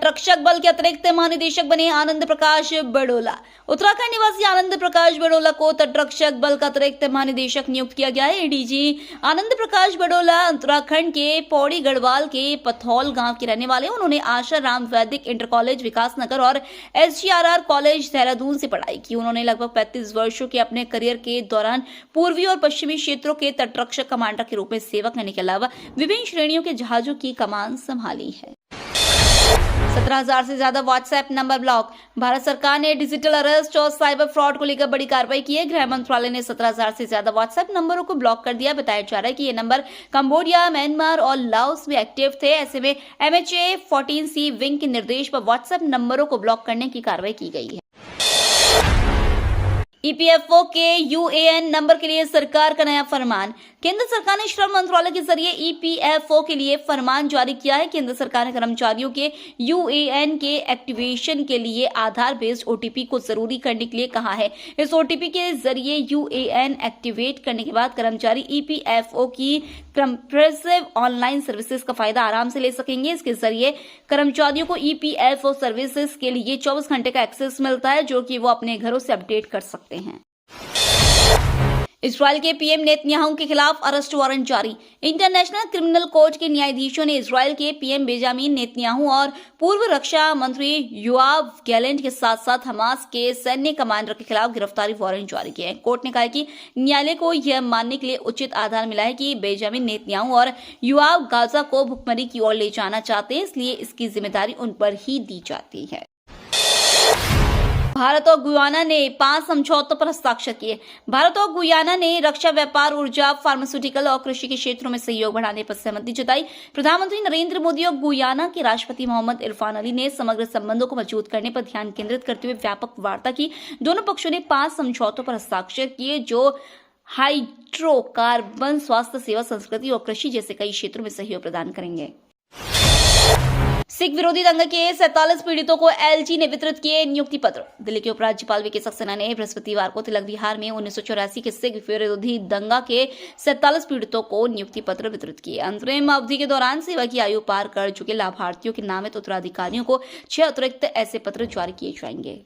तटरक्षक बल के अतिरिक्त महानिदेशक बने आनंद प्रकाश बड़ोला। उत्तराखंड निवासी आनंद प्रकाश बड़ोला को तटरक्षक बल का अतिरिक्त महानिदेशक नियुक्त किया गया है। एडीजी आनंद प्रकाश बड़ोला उत्तराखंड के पौड़ी गढ़वाल के पथौल गांव के रहने वाले। उन्होंने आशा राम वैदिक इंटर कॉलेज विकासनगर और SGRR कॉलेज देहरादून से पढ़ाई की। उन्होंने लगभग 35 वर्षों के अपने करियर के दौरान पूर्वी और पश्चिमी क्षेत्रों के तटरक्षक कमांडर के रूप में सेवा करने के अलावा विभिन्न श्रेणियों के जहाजों की कमान संभाली है। 17,000 से ज्यादा व्हाट्सएप नंबर ब्लॉक। भारत सरकार ने डिजिटल अरेस्ट और साइबर फ्रॉड को लेकर बड़ी कार्रवाई की है। गृह मंत्रालय ने 17,000 से ज्यादा व्हाट्सएप नंबरों को ब्लॉक कर दिया। बताया जा रहा है कि ये नंबर कंबोडिया, म्यांमार और लाओस में एक्टिव थे। ऐसे में MHA-14C विंग के निर्देश पर व्हाट्सएप नंबरों को ब्लॉक करने की कार्रवाई की गई है। EPFO के UAN नंबर के लिए सरकार का नया फरमान। केंद्र सरकार ने श्रम मंत्रालय के जरिए EPFO के लिए फरमान जारी किया है। केंद्र सरकार ने कर्मचारियों के UAN के एक्टिवेशन के लिए आधार बेस्ड OTP को जरूरी करने के लिए कहा है। इस OTP के जरिए UAN एक्टिवेट करने के बाद कर्मचारी EPFO की कंप्रेसिव ऑनलाइन सर्विसेज का फायदा आराम से ले सकेंगे। इसके जरिए कर्मचारियों को EPFO सर्विसेज के लिए 24 घंटे का एक्सेस मिलता है, जो कि वो अपने घरों से अपडेट कर सकते हैं। इजरायल के पीएम नेतन्याहू के खिलाफ अरेस्ट वारंट जारी। इंटरनेशनल क्रिमिनल कोर्ट के न्यायाधीशों ने इजरायल के पीएम बेंजामिन नेतन्याहू और पूर्व रक्षा मंत्री योआव गैलेंट के साथ साथ हमास के सैन्य कमांडर के खिलाफ गिरफ्तारी वारंट जारी किए हैं। कोर्ट ने कहा कि न्यायालय को यह मानने के लिए उचित आधार मिला है कि बेंजामिन नेतन्याहू और योआव गाजा को भुखमरी की ओर ले जाना चाहते हैं, इसलिए इसकी जिम्मेदारी उन पर ही दी जाती है। भारत और गुयाना ने 5 समझौतों पर हस्ताक्षर किए। भारत और गुयाना ने रक्षा, व्यापार, ऊर्जा, फार्मास्यूटिकल और कृषि के क्षेत्रों में सहयोग बढ़ाने पर सहमति जताई। प्रधानमंत्री नरेंद्र मोदी और गुयाना के राष्ट्रपति मोहम्मद इरफान अली ने समग्र संबंधों को मजबूत करने पर ध्यान केंद्रित करते हुए व्यापक वार्ता की। दोनों पक्षों ने 5 समझौतों पर हस्ताक्षर किए जो हाइड्रोकार्बन, स्वास्थ्य सेवा, संस्कृति और कृषि जैसे कई क्षेत्रों में सहयोग प्रदान करेंगे। सिख विरोधी दंगे के 47 पीड़ितों को LG ने वितरित किए नियुक्ति पत्र। दिल्ली के उपराज्यपाल वीके सक्सेना ने बृहस्पतिवार को तिलक विहार में 1984 के सिख विरोधी दंगा के 47 पीड़ितों को नियुक्ति पत्र वितरित किए। अंतरिम अवधि के दौरान सेवा की आयु पार कर चुके लाभार्थियों के नामित उत्तराधिकारियों को 6 अतिरिक्त ऐसे पत्र जारी किए जाएंगे।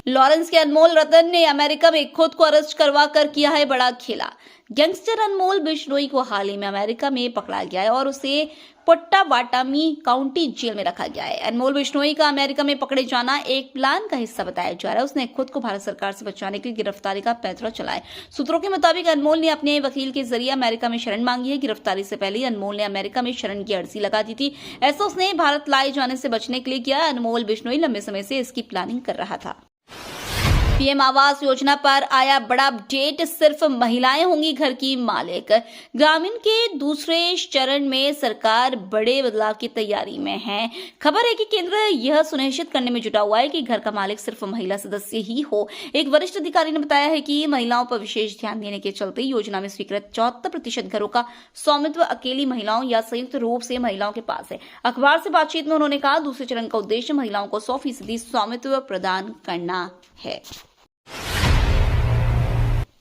लॉरेंस के अनमोल रतन ने अमेरिका में खुद को अरेस्ट करवा कर किया है बड़ा खेला। गैंगस्टर अनमोल बिश्नोई को हाल ही में अमेरिका में पकड़ा गया है और उसे पोट्टावाटामी काउंटी जेल में रखा गया है। अनमोल बिश्नोई का अमेरिका में पकड़े जाना एक प्लान का हिस्सा बताया जा रहा है। उसने खुद को भारत सरकार से बचाने के लिए गिरफ्तारी का पैंतरा चलाया। सूत्रों के मुताबिक अनमोल ने अपने वकील के जरिए अमेरिका में शरण मांगी है। गिरफ्तारी से पहले अनमोल ने अमेरिका में शरण की अर्जी लगा दी थी। ऐसा उसने भारत लाए जाने से बचने के लिए किया। अनमोल बिश्नोई लंबे समय से इसकी प्लानिंग कर रहा था। पीएम आवास योजना पर आया बड़ा अपडेट। सिर्फ महिलाएं होंगी घर की मालिक। ग्रामीण के दूसरे चरण में सरकार बड़े बदलाव की तैयारी में है। खबर है कि केंद्र यह सुनिश्चित करने में जुटा हुआ है कि घर का मालिक सिर्फ महिला सदस्य ही हो। एक वरिष्ठ अधिकारी ने बताया है कि महिलाओं पर विशेष ध्यान देने के चलते योजना में स्वीकृत 74% घरों का स्वामित्व अकेली महिलाओं या संयुक्त रूप से महिलाओं के पास है। अखबार से बातचीत में उन्होंने कहा, दूसरे चरण का उद्देश्य महिलाओं को 100% स्वामित्व प्रदान करना है।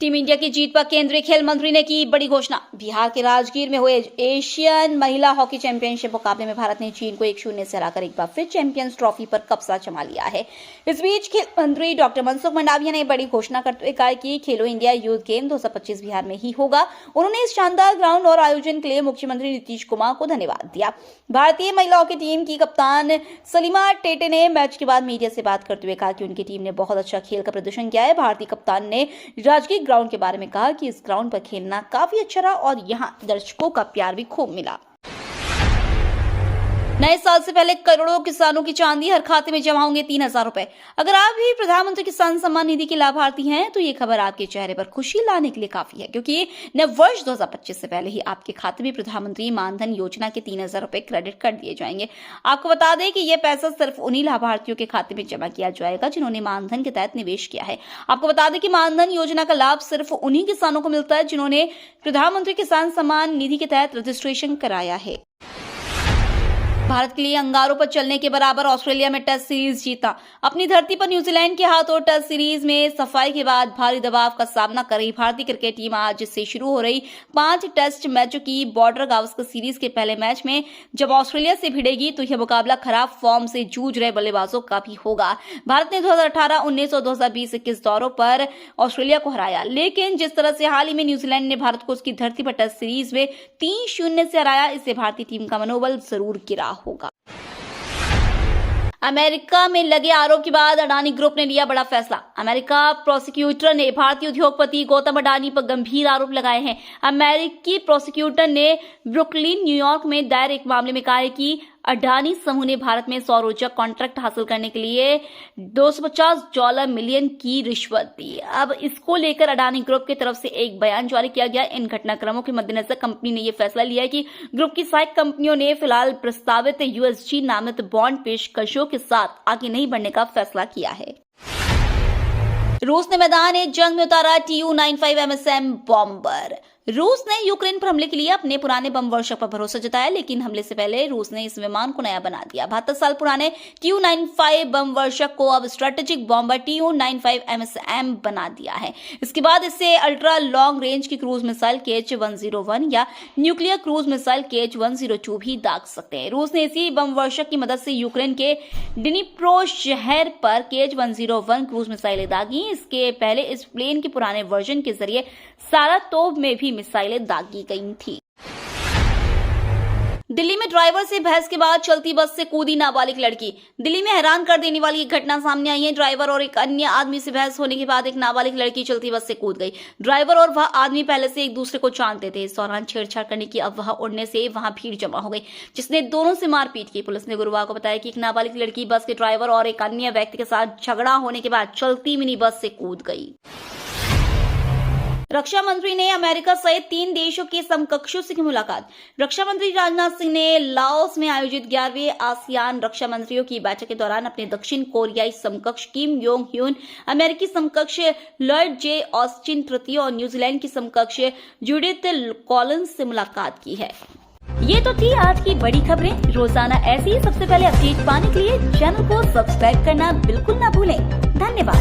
टीम इंडिया की जीत पर केंद्रीय खेल मंत्री ने की बड़ी घोषणा। बिहार के राजगीर में हुए एशियन महिला हॉकी चैंपियनशिप मुकाबले में भारत ने चीन को 1-0 से हराकर एक बार फिर चैंपियंस ट्रॉफी पर कब्जा जमा लिया है। इस बीच खेल मंत्री डॉक्टर मनसुख मंडाविया ने बड़ी घोषणा करते हुए कहा कि खेलो इंडिया यूथ गेम 2025 बिहार में ही होगा। उन्होंने इस शानदार ग्राउंड और आयोजन के लिए मुख्यमंत्री नीतीश कुमार को धन्यवाद दिया। भारतीय महिला हॉकी टीम की कप्तान सलीमा टेटे ने मैच के बाद मीडिया से बात करते हुए कहा कि उनकी टीम ने बहुत अच्छा खेल का प्रदर्शन किया है। भारतीय कप्तान ने राजगीर ग्राउंड के बारे में कहा कि इस ग्राउंड पर खेलना काफी अच्छा रहा और यहां दर्शकों का प्यार भी खूब मिला। नए साल से पहले करोड़ों किसानों की चांदी हर खाते में जमा होंगे 3,000 रुपए। अगर आप भी प्रधानमंत्री किसान सम्मान निधि के लाभार्थी हैं तो ये खबर आपके चेहरे पर खुशी लाने के लिए काफी है, क्योंकि नए वर्ष 2025 से पहले ही आपके खाते में प्रधानमंत्री मानधन योजना के 3,000 रुपए क्रेडिट कर दिए जाएंगे। आपको बता दें कि यह पैसा सिर्फ उन्हीं लाभार्थियों के खाते में जमा किया जाएगा जिन्होंने मानधन के तहत निवेश किया है। आपको बता दें कि मानधन योजना का लाभ सिर्फ उन्हीं किसानों को मिलता है जिन्होंने प्रधानमंत्री किसान सम्मान निधि के तहत रजिस्ट्रेशन कराया है। भारत के लिए अंगारों पर चलने के बराबर ऑस्ट्रेलिया में टेस्ट सीरीज जीता। अपनी धरती पर न्यूजीलैंड के हाथों टेस्ट सीरीज में सफाई के बाद भारी दबाव का सामना कर रही भारतीय क्रिकेट टीम आज से शुरू हो रही 5 टेस्ट मैचों की बॉर्डर गावस्कर सीरीज के पहले मैच में जब ऑस्ट्रेलिया से भिड़ेगी तो यह मुकाबला खराब फॉर्म से जूझ रहे बल्लेबाजों का भी होगा। भारत ने 2018, 19 और 2020-21 दौरों पर ऑस्ट्रेलिया को हराया, लेकिन जिस तरह से हाल ही में न्यूजीलैंड ने भारत को उसकी धरती पर टेस्ट सीरीज में 3-0 से हराया, इससे भारतीय टीम का मनोबल जरूर गिरा होगा। अमेरिका में लगे आरोप के बाद अडानी ग्रुप ने लिया बड़ा फैसला। अमेरिका प्रोसिक्यूटर ने भारतीय उद्योगपति गौतम अडानी पर गंभीर आरोप लगाए हैं। अमेरिकी प्रोसिक्यूटर ने ब्रुकलिन, न्यूयॉर्क में दायर एक मामले में कहा है कि अडानी समूह ने भारत में सौर ऊर्जा कॉन्ट्रैक्ट हासिल करने के लिए $250 मिलियन की रिश्वत दी। अब इसको लेकर अडानी ग्रुप की तरफ से एक बयान जारी किया गया। इन घटनाक्रमों के मद्देनजर कंपनी ने यह फैसला लिया है कि ग्रुप की सहायक कंपनियों ने फिलहाल प्रस्तावित USG नामित बॉन्ड पेशकशों के साथ आगे नहीं बढ़ने का फैसला किया है। रूस ने मैदान जंग में उतारा Tu-95 MSM बॉम्बर। रूस ने यूक्रेन पर हमले के लिए अपने पुराने बम वर्षक पर भरोसा जताया, लेकिन हमले से पहले रूस ने इस विमान को नया बना दिया। 72 साल पुराने Tu-95 बम वर्षक को अब स्ट्रेटेजिक बॉम्बर Tu-95 MSM बना दिया है। इसके बाद इसे अल्ट्रा लॉन्ग रेंज की क्रूज मिसाइल KH-101 या न्यूक्लियर क्रूज मिसाइल KH-102 भी दाग सकते हैं। रूस ने इसी बम वर्षक की मदद से यूक्रेन के डिनिप्रो शहर पर KH-101 क्रूज मिसाइलें दागी। इसके पहले इस प्लेन के पुराने वर्जन के जरिए सारातोव में भी मिसाइलें दागी गई थी। दिल्ली में ड्राइवर से बहस के बाद चलती बस से कूदी नाबालिग लड़की। दिल्ली में हैरान कर देने वाली एक घटना सामने आई है। ड्राइवर और एक अन्य आदमी से बहस होने के बाद एक नाबालिग लड़की चलती बस से कूद गई। ड्राइवर और वह आदमी पहले से एक दूसरे को जानते थे। इस दौरान छेड़छाड़ करने की अफवाह उड़ने से वहां भीड़ जमा हो गई, जिसने दोनों से मारपीट की। पुलिस ने गुरुवार को बताया कि एक नाबालिग लड़की बस के ड्राइवर और एक अन्य व्यक्ति के साथ झगड़ा होने के बाद चलती मिनी बस से कूद गई। रक्षा मंत्री ने अमेरिका सहित 3 देशों के समकक्षों से की मुलाकात। रक्षा मंत्री राजनाथ सिंह ने लाओस में आयोजित 11वें आसियान रक्षा मंत्रियों की बैठक के दौरान अपने दक्षिण कोरियाई समकक्ष किम योंग ह्यून, अमेरिकी समकक्ष लॉयड जे ऑस्टिन तृतीय और न्यूजीलैंड की समकक्ष जूडिथ कॉलिंस से मुलाकात की है। ये तो थी आज की बड़ी खबरें। रोजाना ऐसी सबसे पहले अपडेट पाने के लिए चैनल को सब्सक्राइब करना बिल्कुल ना भूलें। धन्यवाद।